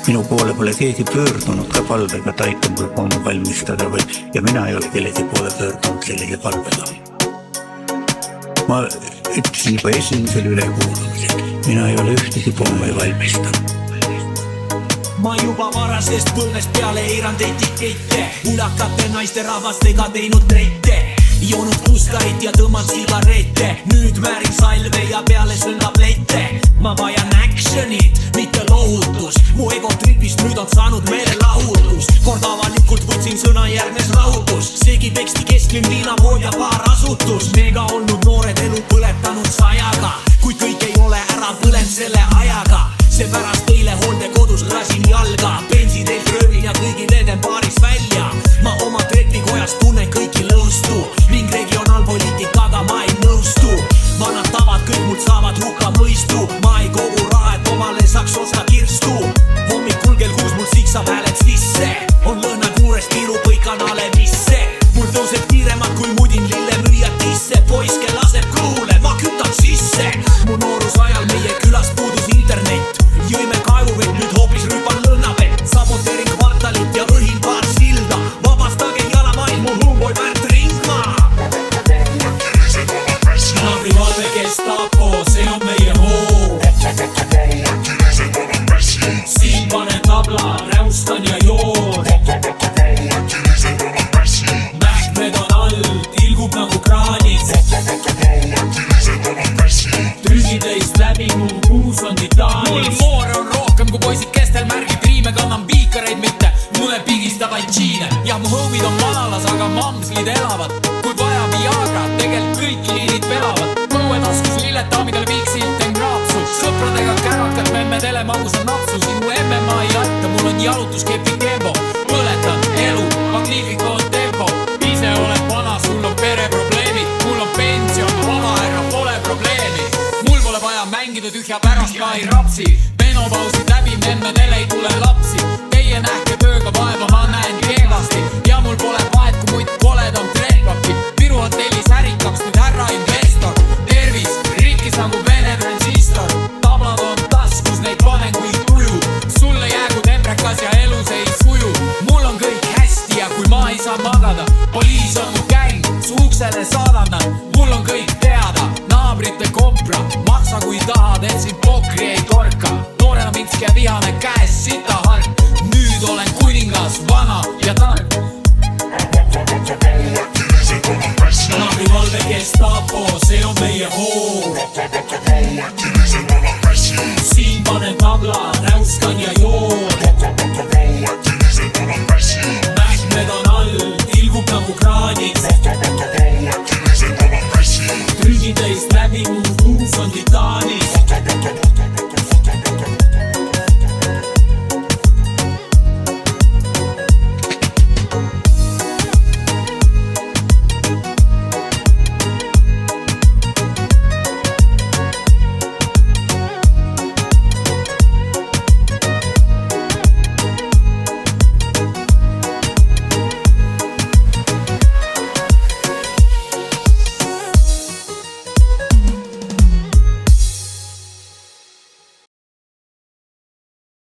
Minu poole pole keegi pöördunud ka palvega, et aita mul pommi valmistada ja mina ei ole kellegi poole pöördunud sellise palvega. Ma ütlesin juba esimesel ülekuulamisel, mina ei ole ühtegi pommi valmistanud. Ma juba varasest põlvest peale eirand etikeite, ulakate naiste rahvastega teinud trette, joonud kuskaid ja tõmmanud sigarette, nüüd määrin salve ja peale söön tablette. Ma vajan actionit, mitte lohutus, mu egotripist nüüd on saanud meelelahutus. Kord avalikult võtsin sõna järgnes rahutus, seegi teksti kesklinn viinapood ja paar asutus. Mega olnud noored elu põletanud sajaga, kuid kõik ei ole ära põlenud selle ajaga. Seepärast teile hooldekodus lasin jalga, bensiteilt röövin ja kõigil eden paaris välja. Ma oma trepikojas tunnen kõiki lõustu ning regionaalpoliitikaga ma ei nõustu. Vanad tavad kõik mult saavad hukka mõistu, ma ei kogu raha, et omale saaks osta kirstu. Hommikul kell 6 mul siksab hääled sisse, on lõhnad juurest tiirupõikanale misse. Mul tõuseb kiiremad kui mudin lillemüüjatisse, poiss kel laseb kõhule, ma kütan sisse. Mu noorus ajal meie külas puudus internet, jõime kaevuvett, nüüd hoopis rüüpan lõhnavett. Saboteerin kvartalit ja õhin paar silda, vabastage jalamaid, mul huumoi väärt ringmaa. Naabri valve Gestapo, see on meie hoo. Siin panen tabla, räustan ja joon. Mähkmed on all, tilgub nagu kraanid. Trügideist läbi mu kuus on titaanis. Mul moore on rohkem kui poisid kestel märgib riime, kannan piikareid mitte mune pigistavaid džiine. Ja mu homid on madalas, aga mamslid elavad. Kui vaja Viagra, tegelikult kõik liinid pelavad. Põuetaskus lilletaamidel viiksil teen kraapsu, sõpradega kärakad memmedele magusa napsu. Sinu MMA ei aita, mul on jalutuskepik tempo, põletan elu, Magnifico on tempo. Ise olen vana, sul on pereprobleemid, mul on pension, vaba ära, pole probleemi. Mul pole vaja mängida tühja pärast, ma ei rapsi. Menopausid läbi, memmedele ei tule lapsi. Teie nähke tööga vaeva, ma näen kehvasti. Ja mul pole vahet, kui muid koledam trehvabki. Viru hotellis ärikaks nüüd härra investor. Tervis, rikkis nagu Vene transistor. Tablad on taskus, neid panen kui tuju. Sulle jäägu temprekas ja elus ei suju. Mul on kõik hästi ja kui ma ei saa magada, poliis on mu gäng, su uksele saadan nad. Mul on kõik teada, naabrite kompra. Maksa kui tahad, et siin pokri ei torka. Noorena minski ja vihane käes sita hark. Nüüd olen kuningas, vana ja tark. Naabri valve Gestapo, see on meie hoo. Siin panen tabla, räuskan ja joon. Mähkmed on all, tilgub nagu kraanid. Trügideist läbi mu kuus on titaanis.